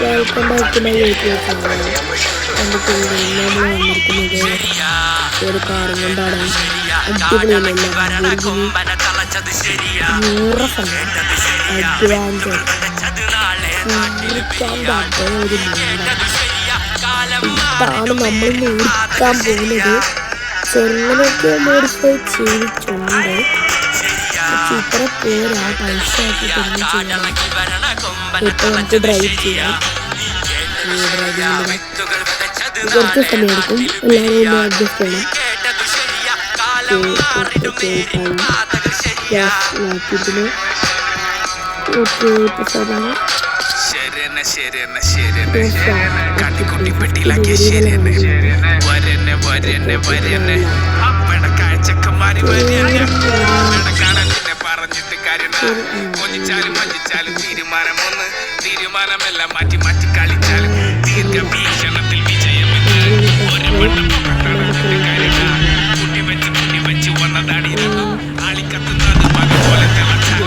Welcome back to my YouTube channel. എൻ്റെ പേര് നമ്മൾ വന്നിരിക്കുന്നത് ഒരു കാറും കൊണ്ടാണ്. അടിപൊളിയല്ല ഇതാണ് നമ്മളിന്ന് ഓടിക്കാൻ പോകുന്നത്. ചെറുങ്ങനൊക്കെ മോഡിഫൈ ചെയ്തിട്ടുണ്ട്. ഇത്ര പേരാ പൈസ ആക്കി തന്നെ ചെയ്യണം. ഇപ്പോൾ നമുക്ക് ഡ്രൈവ് ചെയ്യാം. കുറച്ച് സമയമെടുക്കും. എല്ലാവരും ഒന്ന് അഡ്ജസ്റ്റ് ചെയ്യണം. പറഞ്ഞിട്ട് കാര്യം കൊഞ്ചിച്ചാലും വഞ്ചിച്ചാലും തീരുമാനമല്ല മാറ്റി മാറ്റി കളിച്ചാലും ദീർഘവീക്ഷണത്തിൽ വിജയമെന്ന് ഒരു കുട്ടി വെച്ച് വന്നതാടിയിരുന്നു ആളിക്കത്തുന്നത് മക പോലെ തിളച്ചാൽ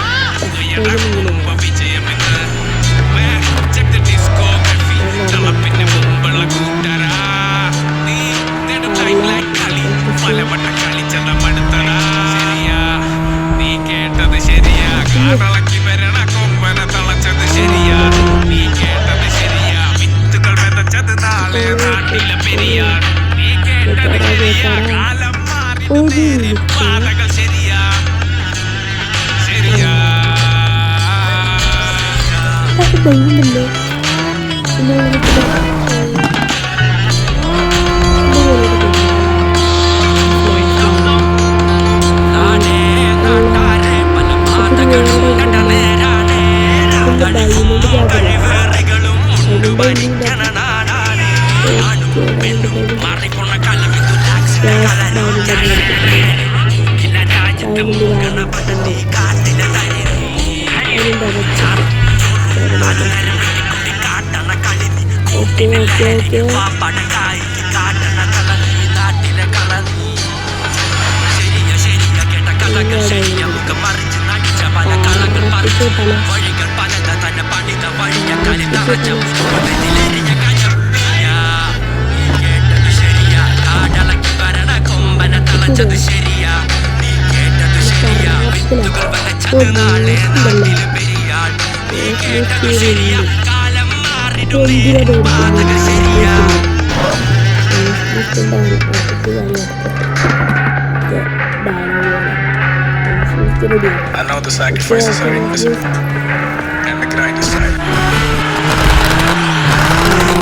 വിജയമെന്ന് ഡിസ്കോഗ്രഫി തിളപ്പിന്റെ മുമ്പുള്ള കൂട്ടരാ നീ കളി പലവട്ട കളിച്ചത മടുത്തടാ. ശരിയാ നീ കേട്ടത് ശരിയാ. കാടളക്കി വരണ കൊമ്പന തളച്ചത് ശരിയാ. നീ കേട്ടത് ശരിയാ. വിത്തുകൾ വിതച്ചത് നാളെ നാട്ടിലെ പെരിയാ. നീ കേട്ടത് ശരിയാ. കാലം മാറി പാതകൾ ശരിയാ. ശരിയാ വഴികൾ പലത തന്നെ പണിത വഴിയ കളി തറച്ച കേട്ടത് ശരിയാ. കാടളക്കി വരണ കൊമ്പന തളച്ചത് ശരിയാ. നീ കേട്ടത് ശരിയാ. വിത്തുകൾ വിതച്ചത് നാളെ നാട്ടിലെ പെരിയാൾ. നീ കേട്ടത് ശരിയാ. കാലം മാറിടും പാതകൾ ശരിയാ. I know the sacrifices are invisible, and the grind is high.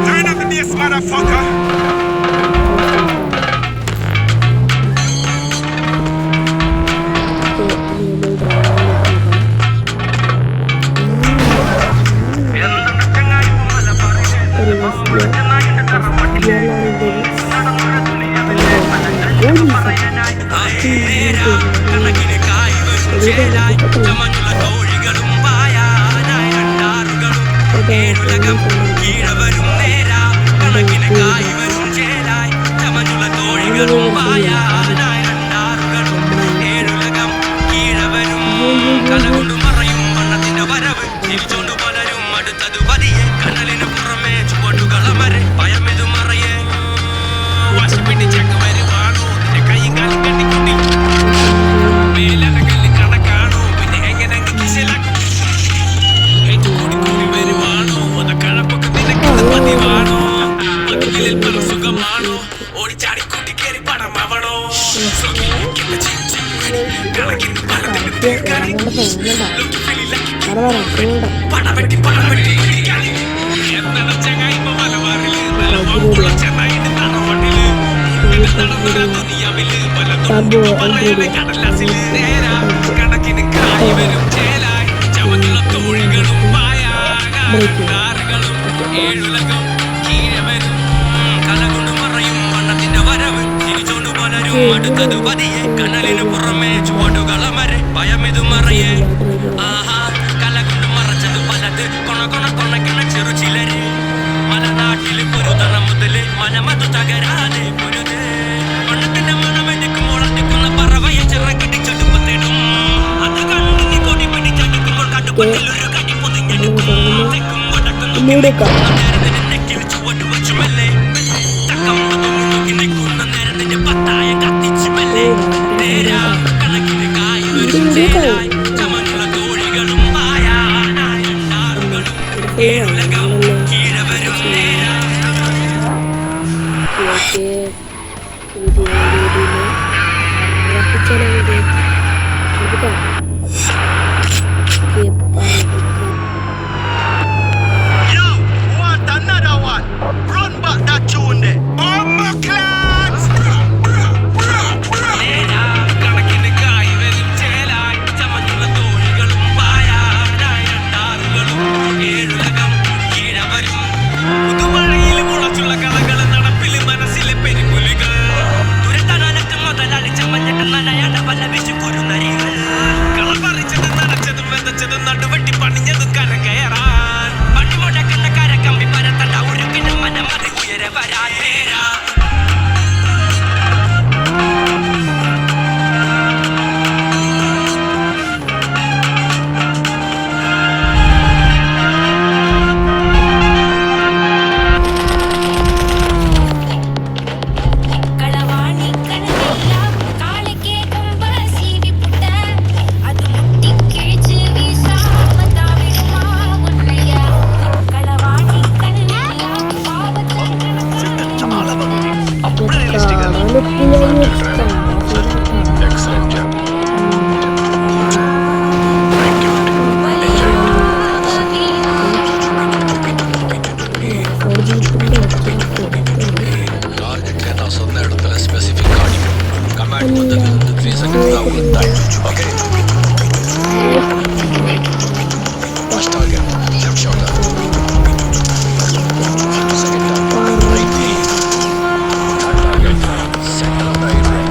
Turn up this motherfucker. തോഴികളും പായാനായ രണ്ടാറുകളും ഏഴുലകം കീഴവരും നേരാ കണക്കിന് കായ്വരും ചേരായി ചമഞ്ഞുള്ള തോഴികളും പായാനായ രണ്ടാറുകളും ഏഴുലകം കീഴവരും കലകൊണ്ടു മറയും വണ്ണത്തിന്റെ വരവ് തിരിച്ചോണ്ടു പലരും അടുത്തത് പതിയെ കണ്ണലിന് പുറമേ ചുവടുകളമരെ ഭയമിതു മറയെ വശപ്പിടിച്ചക്ക് വരുവാണോ നിന്റെ കൈയും കാലും കെട്ടിക്കൊണ്ടി മേലകല്ല് കണക്കാണോ പിന്നെ എങ്ങനെ കൂടി വരുവാണോ അത കഴപ്പൊക്കെ നിനക്കത് പതിവാണോ അതിൽ പല സുഖമാണോ ഓടിച്ചാടി കൂട്ടി കയറി പണമാവണോ കണക്കിന് പലതിന് തീർക്കാനി പണവെട്ടി എന്താണ് ചങ്ങായി മലബാറില് നല്ല ഉറപ്പുള്ള ചെന്നൈന് തറവട്ടില് ദുനിയാവില് പലതും പറയവേ കടലാസില് നേരാ കണക്കിന് കായ് വരും ചേലായി ചമഞ്ഞുള്ള തോഴികളും പായാറുകളും ഏഴുലകം കീഴവരും കലകൊണ്ടു മറയും വണ്ണത്തിന്റെ വരവ് തിരിച്ചോണ്ടു പലരും അടുത്തത് പതിയെ കനലിന് പുറമേ ചുവടുകളമരെ ഭയമിതു മറയെ ആഹാ കലകൊണ്ടു മറച്ചത് പലത് കൊണക്കിണ ചെറു ചിലര് മലനാട്ടില് പൊരുതണ മുതല് മനമതു തകരാതെ പൊരുത് മണ്ണത്തിന്റെ മണമെടുക്കും മുളഞ്ഞിക്കുന്ന പറവയെ ചിറകടിച്ചെടുപ്പത്തിടും അത് കണ്ണിന് കൊടി പിടിച്ചെടുക്കുമ്പോൾ കടുപ്പത്തിൽ ഒരു കടി പൊതിഞ്ഞെടുക്കും തെക്കും വടക്കും ഒന്നുകൂടെയൊക്കെ Excellent job. Target நான் சொன்ன இடத்துல ஸ்பெசிஃபிக் காணிக்கும். கமாண்ட் வந்தது 3 செகண்ட்ஸ் தான் உங்களுக்கு time. Okay. First target, left shoulder. Second target, right knee. Third target, center of the eye.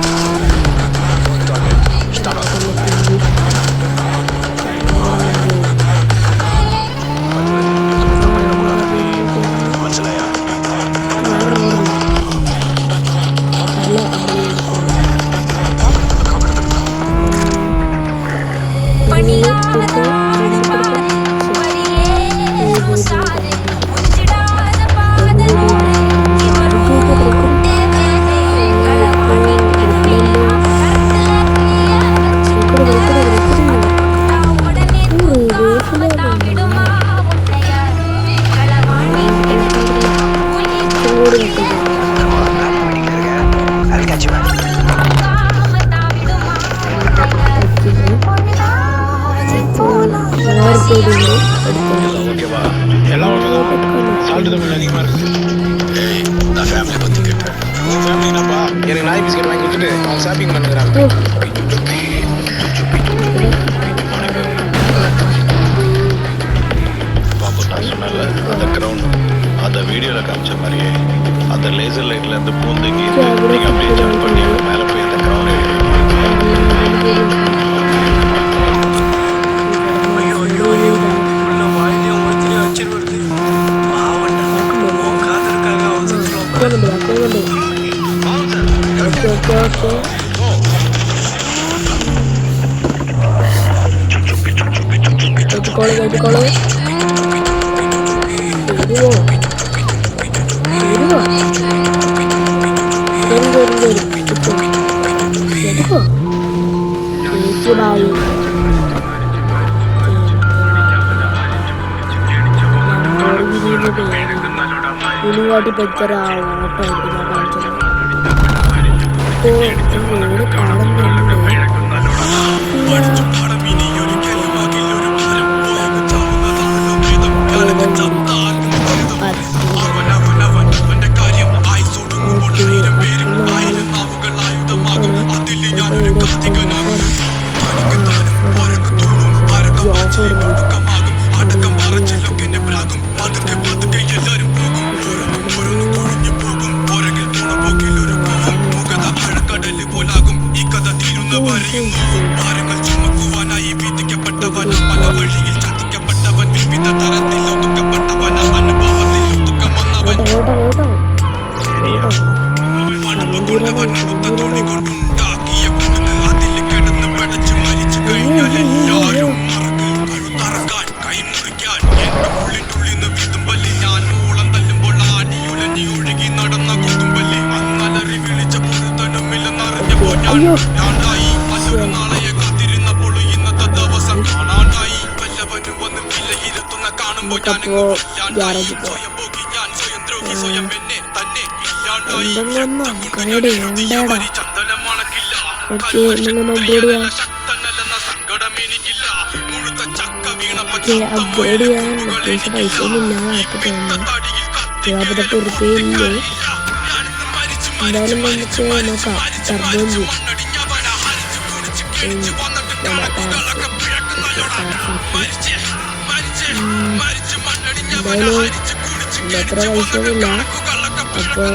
Fourth target, stomach. മനസ്സിലായോ? எல்லாம் ஓகேவா? சால்ட் கொஞ்சம் அதிகமாக இருக்குது. ஏய், நான் ஃபேமிலி பற்றி கேட்டேன். உங்கள் ஃபேமிலி என்னப்பா? எனக்கு நாய் பிஸ்கெட் வாங்கி கொடுத்துட்டு அவங்க ஷாப்பிங் பண்ணுறாங்க. பாப்பா நான் சொன்னல அந்த கிரவுண்ட் அந்த வீடியோவில் காமிச்ச மாதிரியே அந்த லேசர் லைட்லேருந்து பூந்துங்கி நீங்கள் அப்படியே ஜம்ப் பண்ணி மேலே போய் அந்த கிரவுண்ட் ഇനിവാട്ടി പെച്ചറ ഓട്ടോ ഞാൻ കാണിച്ചത് ഇപ്പോൾ റോഡ് കാണുന്നുണ്ട്. കൈമുറിക്കാൻ എന്റെ ഉള്ളിനുള്ളിന്ന് വിതുമ്പലി നമുക്കപ്പോ ഗ്യാരേജിൽ പോവാം. എന്തെങ്കിലും അപ്ഗ്രേഡ് ചെയ്യണ്ടാടാ. ഓക്കെ, എന്തെങ്കിലും അപ്ഗ്രേഡ് ചെയ്യാം. ഓക്കെ, അപ്ഗ്രേഡ് ചെയ്യാൻ അത്യാവശ്യം പൈസ ഒന്നും ഇല്ല. ആർക്ക് തോന്നുന്നു 28 ഉറുപ്പികയില്ലേ. എന്തായാലും നമുക്ക് നോക്കാം. ടർബോയും ചെയ്യും. എന്തായാലും എത്ര പൈസ ഒന്നുമില്ല. അപ്പോൾ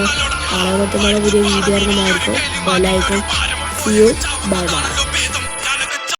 നാളെ മറ്റന്നാളെ പുതിയ വീഡിയോ ഇറങ്ങുന്നതായിരിക്കും. ലൈക്കും. See you. Bye bye.